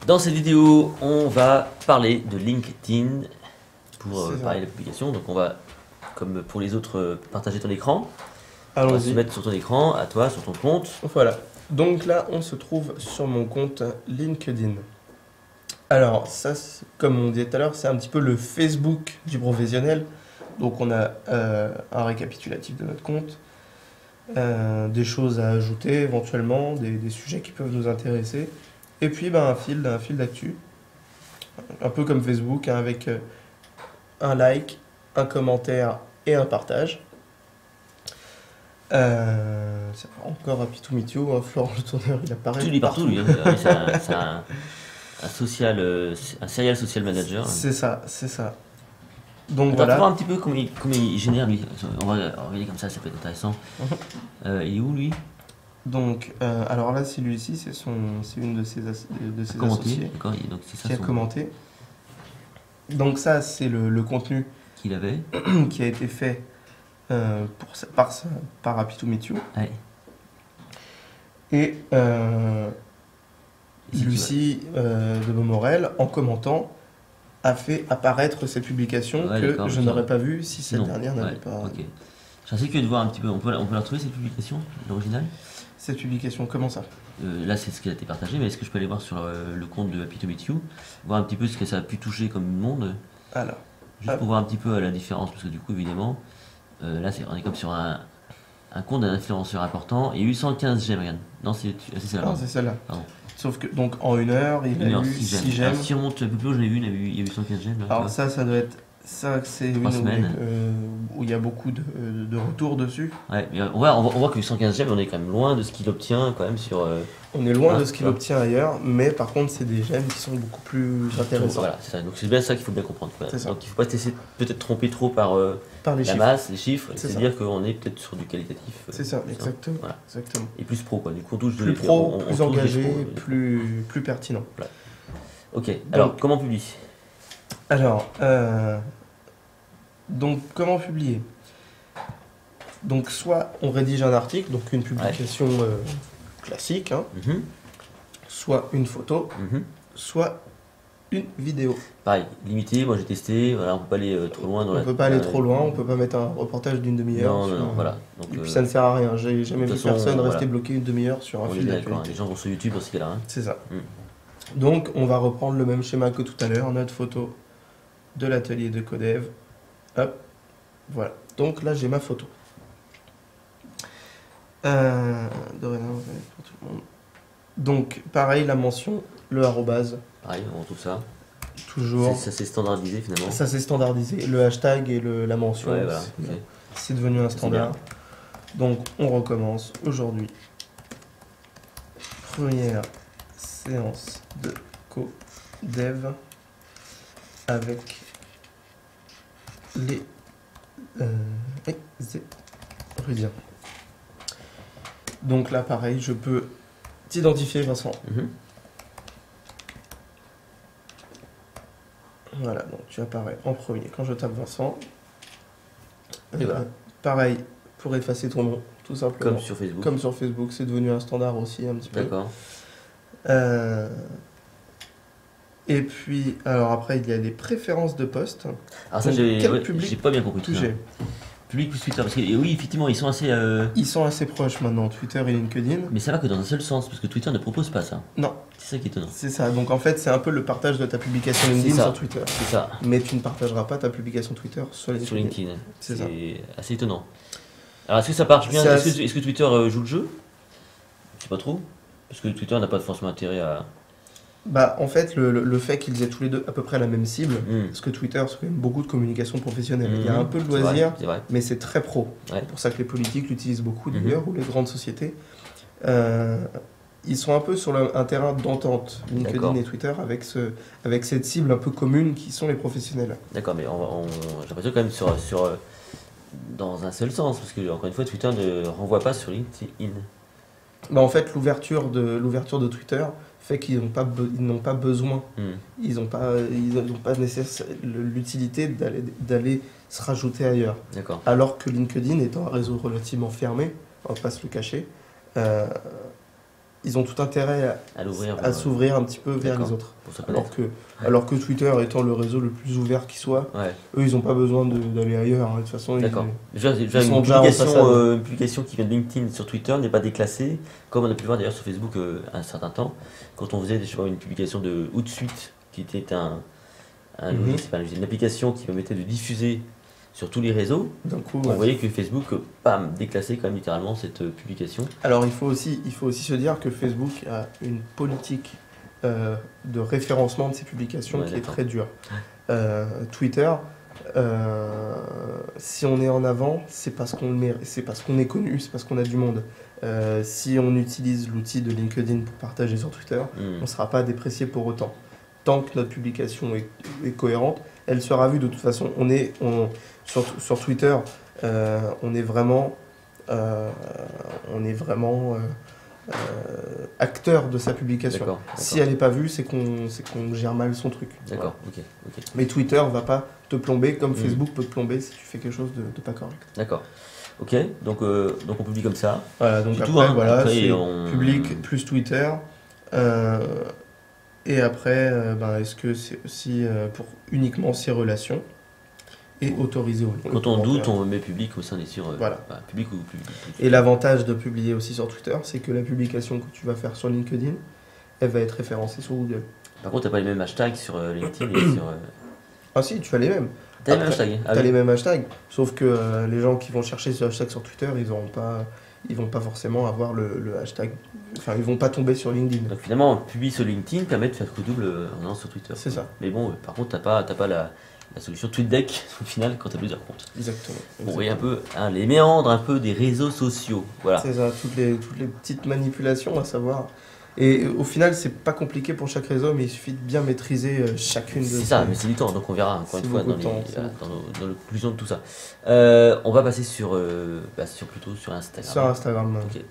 Dans cette vidéo, on va parler de LinkedIn pour parler de la publication. Donc on va, comme pour les autres, partager ton écran. On va se mettre sur ton écran, à toi, sur ton compte. Voilà. Donc là, on se trouve sur mon compte LinkedIn. Alors ça, comme on disait tout à l'heure, c'est un petit peu le Facebook du professionnel. Donc on a un récapitulatif de notre compte, des choses à ajouter éventuellement, des sujets qui peuvent nous intéresser. Et puis un fil d'actu, un peu comme Facebook, hein, avec un like, un commentaire et un partage. Ça va encore à Pitoumitio, hein, Florent Le Tourneur, il apparaît. Tu lis partout, lui. Hein. C'est un serial social manager. C'est ça, c'est ça. Donc voilà. voilà. On va voir un petit peu comment il génère, lui. On va regarder comme ça peut être intéressant. Il est où, lui? Donc, alors là, celui-ci, c'est une de ses associés donc ça, qui a commenté. Donc ça, c'est le contenu qu'il avait, qui a été fait par Apitoumitiou. Ouais. Et Lucie de Beaumorel, en commentant, a fait apparaître cette publication que je n'aurais pas vue si cette dernière n'avait pas... Ok. Je suis assez curieux de voir un petit peu, on peut la retrouver cette publication, l'original? Cette publication, comment ça? Là, c'est ce qui a été partagé, mais est-ce que je peux aller voir sur le compte de Apitomitio, voir un petit peu ce que ça a pu toucher comme monde? Alors, juste pour voir un petit peu la différence, parce que du coup, évidemment, là, on est comme sur un compte d'un influenceur important, et 815 j'aime, regarde. Non, c'est celle-là. Non, c'est celle-là. Sauf que, donc, en 1 heure, il a eu 6 j'aime. Si on monte un peu plus haut, je l'ai vu, il y a 815 j'aime. Alors ça doit être... Ça, c'est une semaines. Où il y a beaucoup de retours dessus. Ouais, mais on voit que 815 j'aime, on est quand même loin de ce qu'il obtient quand même sur... On est loin de ce qu'il obtient ailleurs, mais par contre, c'est des j'aime qui sont beaucoup plus intéressants. Voilà, c'est ça. Donc c'est bien ça qu'il faut bien comprendre. Donc il ne faut pas se peut-être tromper trop par les chiffres. Masse, les chiffres. C'est-à-dire qu'on est peut-être sur du qualitatif. C'est ça, exactement. Voilà. Exactement. Et plus pro, quoi. Du coup, on touche plus pro, plus engagé, plus pertinent. Voilà. Ok, alors comment on publie? Alors, donc comment publier? Donc soit on rédige un article, donc une publication classique, hein, soit une photo, soit une vidéo. Pareil, limité, moi j'ai testé, voilà, on peut pas aller trop loin. On peut pas aller trop loin, on peut pas mettre un reportage d'une demi-heure. Non, voilà. Donc, et puis ça ne sert à rien, j'ai jamais vu personne rester bloqué une demi-heure sur un fil d'actualité. Les gens vont sur YouTube dans ce cas-là. Hein. C'est ça. Donc on va reprendre le même schéma que tout à l'heure, notre photo de l'atelier de Codev. Hop, voilà. Donc là j'ai ma photo. Dorénavant, pour tout le monde. Donc pareil, la mention, le arrobase. Pareil, on retrouve ça. Toujours. Ça s'est standardisé finalement. Ça s'est standardisé. Le hashtag et la mention, voilà, c'est devenu un standard. Donc on recommence aujourd'hui. Première séance de Codev avec les exérudiens. Donc là, pareil, je peux t'identifier, Vincent. Voilà, donc tu apparais en premier quand je tape Vincent. Et voilà. Pareil, pour effacer ton nom, tout simplement. Comme sur Facebook. Comme sur Facebook, c'est devenu un standard aussi, un petit peu. D'accord. Et puis, alors après, il y a les préférences de poste. Alors ça, j'ai pas bien compris. Touché. Public plus Twitter, parce que oui, effectivement, ils sont assez... Ils sont assez proches maintenant, Twitter et LinkedIn. Mais ça va que dans un seul sens, parce que Twitter ne propose pas ça. Non. C'est ça qui est étonnant. C'est ça, donc en fait, c'est un peu le partage de ta publication LinkedIn sur Twitter. C'est ça. Mais tu ne partageras pas ta publication Twitter sur LinkedIn. C'est assez étonnant. Alors, est-ce que ça marche bien? Est-ce que Twitter joue le jeu? Je sais pas trop. Parce que Twitter n'a pas forcément intérêt à... Bah, en fait, le fait qu'ils aient tous les deux à peu près la même cible, parce que Twitter, c'est quand même beaucoup de communication professionnelle. Il y a un peu de loisirs, mais c'est très pro. C'est pour ça que les politiques l'utilisent beaucoup d'ailleurs, ou les grandes sociétés. Ils sont un peu sur un terrain d'entente, LinkedIn et Twitter, avec cette cible un peu commune qui sont les professionnels. D'accord, mais j'ai l'impression quand même dans un seul sens, parce que encore une fois, Twitter ne renvoie pas sur LinkedIn. Bah, en fait, l'ouverture de Twitter fait qu'ils n'ont pas besoin, ils n'ont pas l'utilité d'aller se rajouter ailleurs. Alors que LinkedIn étant un réseau relativement fermé, on va pas se le cacher, ils ont tout intérêt à s'ouvrir un petit peu vers les autres. Alors que Twitter étant le réseau le plus ouvert qui soit, eux ils n'ont pas besoin d'aller ailleurs. De toute façon, d'accord. Une publication qui vient de LinkedIn sur Twitter n'est pas déclassée, comme on a pu le voir d'ailleurs sur Facebook un certain temps, quand on faisait une publication de Hootsuite, qui était une application qui permettait de diffuser sur tous les réseaux. D'un coup, on voyait que Facebook déclassait quand même littéralement cette publication. Alors il faut aussi se dire que Facebook a une politique de référencement de ses publications qui est très dure. Twitter, si on est en avant, c'est parce qu'on est connu, c'est parce qu'on a du monde. Si on utilise l'outil de LinkedIn pour partager sur Twitter, on ne sera pas déprécié pour autant. Tant que notre publication est cohérente, elle sera vue de toute façon. Sur Twitter, on est vraiment acteur de sa publication. D'accord. Si elle n'est pas vue, c'est qu'on gère mal son truc. D'accord, voilà. Ok. Mais Twitter ne va pas te plomber comme Facebook peut te plomber si tu fais quelque chose de pas correct. D'accord. Ok, donc on publie comme ça. Voilà, donc après, c'est public plus Twitter. Et après, est-ce que c'est aussi pour uniquement ses relations et autorisé au Quand on doute, on met public au sein des public ou public. Et l'avantage de publier aussi sur Twitter, c'est que la publication que tu vas faire sur LinkedIn, elle va être référencée sur Google. Par contre, tu n'as pas les mêmes hashtags sur LinkedIn et sur... Ah si, tu as les mêmes. Tu as les mêmes hashtags. Tu as les mêmes hashtags, sauf que les gens qui vont chercher ce hashtag sur Twitter, ils vont pas forcément avoir le hashtag, enfin ils vont pas tomber sur LinkedIn. Donc finalement, publier sur LinkedIn permet de faire coup double en allant sur Twitter. C'est ça. Mais bon, par contre, t'as pas la solution TweetDeck au final quand tu as plusieurs comptes. Exactement. Bon, vous voyez un peu les méandres un peu des réseaux sociaux. Voilà. C'est ça, toutes les petites manipulations à savoir. Et au final, c'est pas compliqué pour chaque réseau, mais il suffit de bien maîtriser chacune de ces... C'est ça, mais c'est du temps, donc on verra encore une fois dans la conclusion de tout ça. On va passer plutôt sur Instagram. Sur Instagram. Ok.